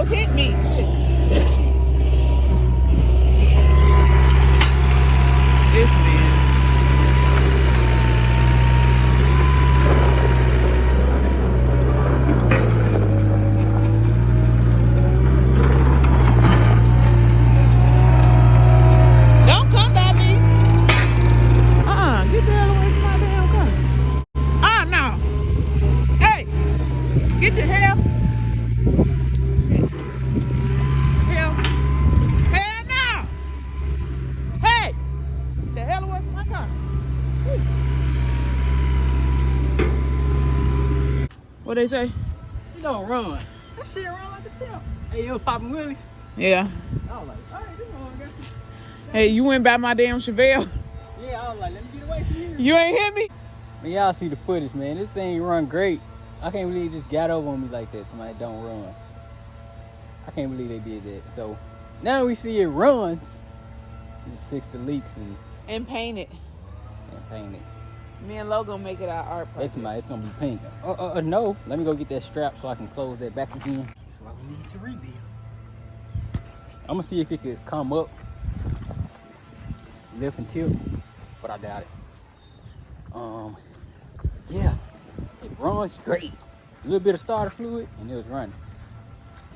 almost hit me. Shit. This man. Don't come by me. Get the hell away from my damn car. No. Hey, get the hell. Hell no. Hey, get the hell away from my car. Woo. What they say? You don't run. That shit run like a champ. Hey, you was popping willies? Yeah. I was like, alright, this one got you. Hey, you went by my damn Chevelle. Yeah, I was like, let me get away from you. You ain't hit me? Man, y'all see the footage, man. This thing run great. I can't believe it just got over on me like that. Somebody don't run. I can't believe they did that. So now we see it runs. Just fix the leaks And paint it. paint it. Me and Logo make it our art project. It's gonna be pink. No. Let me go get that strap so I can close that back again. That's why we need to rebuild. I'm gonna see if it could come up, lift and tilt, but I doubt it. Yeah, it runs great. A little bit of starter fluid and it was running.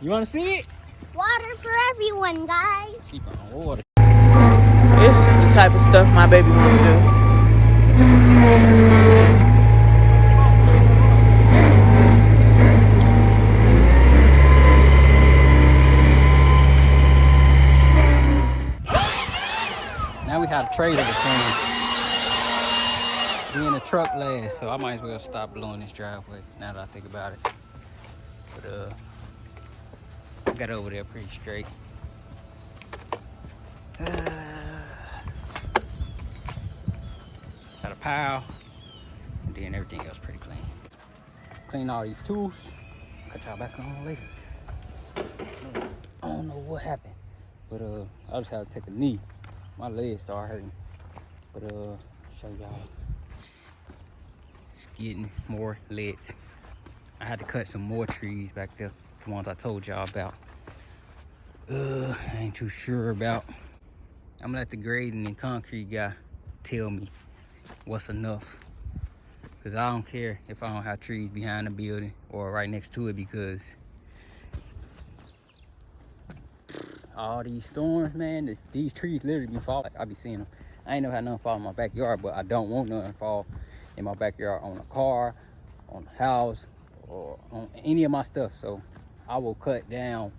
You wanna see it? Water for everyone, guys. Keep on water. It's the type of stuff my baby want to do. Now we have a trailer between me and the truck last, so I might as well stop blowing this driveway now that I think about it. But I got over there pretty straight. Got a pile, and then everything else pretty clean. Clean all these tools. Cut y'all back on later. I don't know what happened, but I just had to take a knee. My legs started hurting. But show y'all. It's getting more lit. I had to cut some more trees back there, the ones I told y'all about. I ain't too sure about. I'm gonna let the grading and concrete guy tell me what's enough. Cause I don't care if I don't have trees behind the building or right next to it, because all these storms, man, these trees literally be falling. I be seeing them. I ain't never had nothing fall in my backyard, but I don't want nothing fall in my backyard on a car, on a house, or on any of my stuff. So I will cut down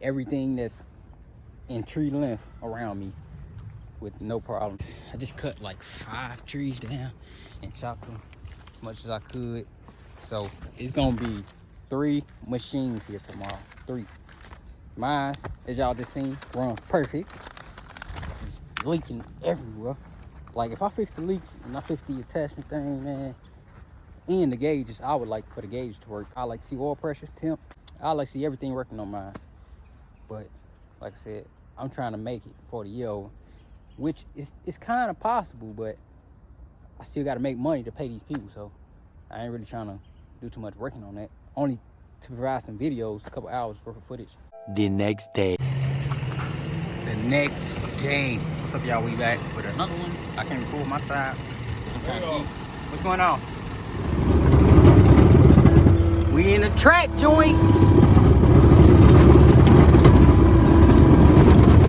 everything that's in tree length around me with no problem. I just cut like 5 trees down and chopped them as much as I could. So it's gonna be 3 machines here tomorrow. 3. Mine, as y'all just seen, runs perfect. It's leaking everywhere. Like if I fix the leaks and I fix the attachment thing, man, and the gauges, I would like for the gauge to work. I like to see oil pressure, temp. I like to see everything working on mine. But like I said, I'm trying to make it for the year over, which is kind of possible, but I still got to make money to pay these people. So I ain't really trying to do too much working on that. Only to provide some videos, a couple hours worth of footage. The next day. What's up, y'all? We back with another one. I can't record my side. What's going on? We in the track joint.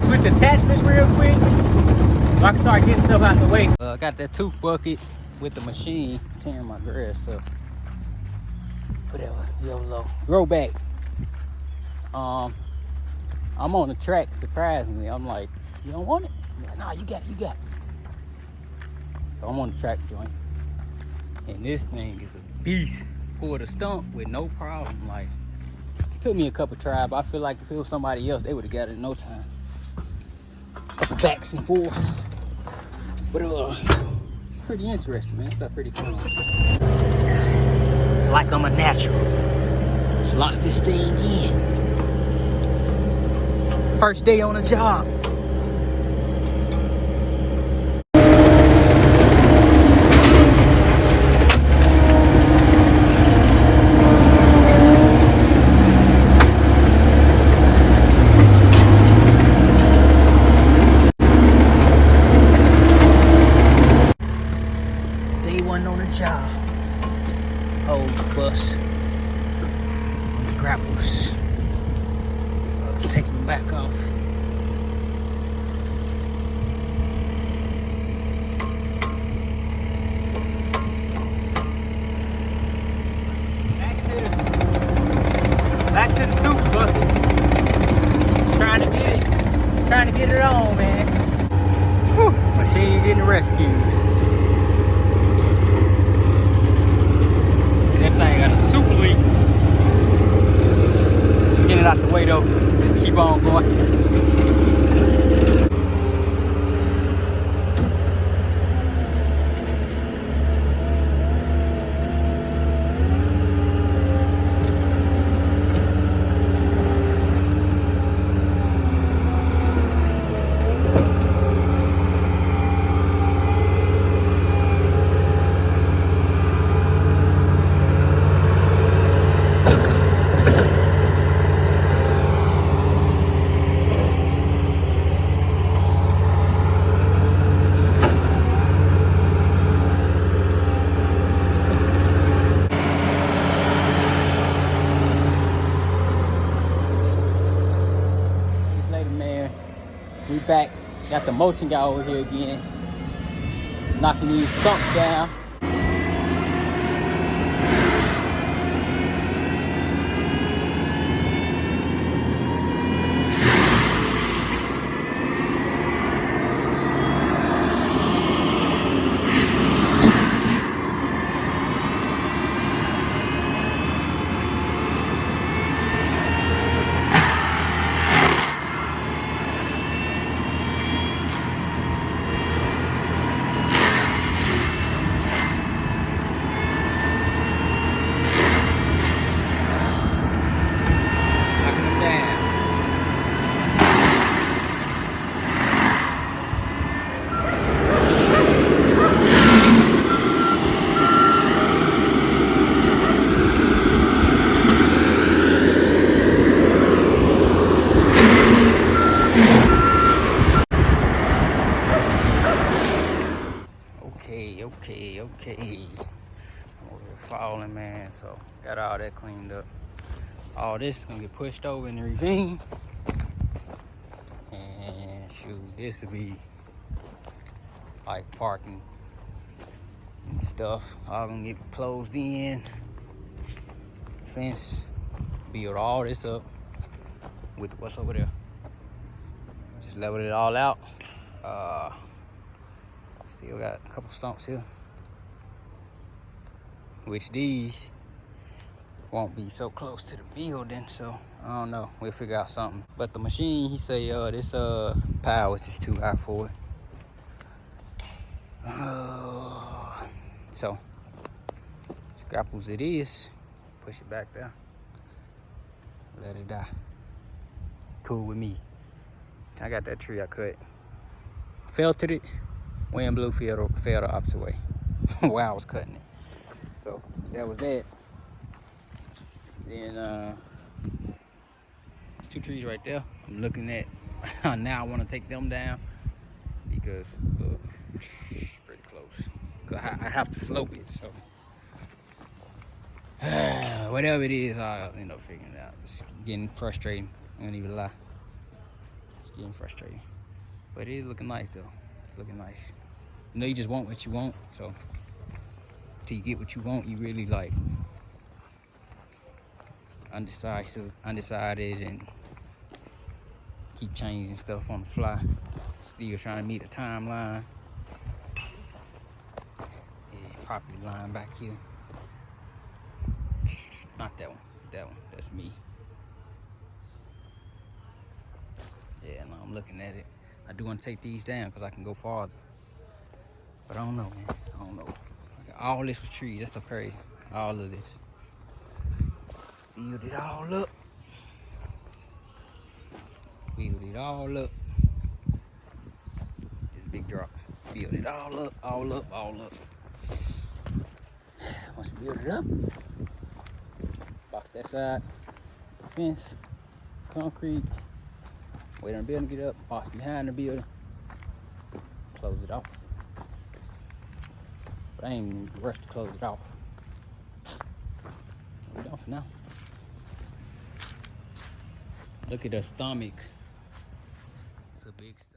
Switch attachments real quick so I can start getting stuff out the way. I got that tooth bucket with the machine tearing my grass up. Whatever, YOLO. Grow back. I'm on the track, surprisingly. I'm like, you don't want it? I'm like, nah, you got it. So I'm on the track joint. And this thing is a beast. Pulled a stump with no problem. Like, it took me a couple tries, but I feel like if it was somebody else, they would have got it in no time. Couple backs and forths. But pretty interesting, man. Stuff pretty fun. It's like I'm a natural. Just lock this thing in. First day on the job. back off. Back to the tooth bucket. Just trying to get it on, man. Whew, machine getting rescued. See, that thing got a super leak. Get it out the way though. Keep on going. We back, got the mulching guy over here again, knocking these stumps down. Okay. I'm over here falling, man. So got all that cleaned up. All this is gonna get pushed over in the ravine. And shoot, this will be like parking and stuff. All gonna get closed in. Fence. Build all this up with what's over there. Just level it all out. Still got a couple stumps here, which these won't be so close to the building, so I don't know, we'll figure out something. But the machine, he say this power is just too high for it. So scrapples it is. Push it back there, let it die. Cool with me. I got that tree I cut, felted it, wind blew, fell the opposite way while I was cutting it. So that was that. Then there's two trees right there I'm looking at. Now I want to take them down because look, pretty close. Cause I have to slope it, so whatever it is, I'll end up figuring it out. It's getting frustrating. I don't even lie. It's getting frustrating, but it is looking nice though. It's looking nice. You know, you just want what you want, so till you get what you want, you really like undecided, and keep changing stuff on the fly. Still trying to meet the timeline. Yeah, property line back here. Not that one. That one. That's me. Yeah, no, I'm looking at it. I do want to take these down because I can go farther. But I don't know, man. I don't know. All this was trees. That's so crazy. All of this. Build it all up. Build it all up. This big drop. Build it all up, all up, all up. Once we build it up, box that side, the fence, concrete, wait on the building to get up, box behind the building, close it off. But I ain't even rushed to close it off. We're done for now. Look at the stomach. It's a big stomach.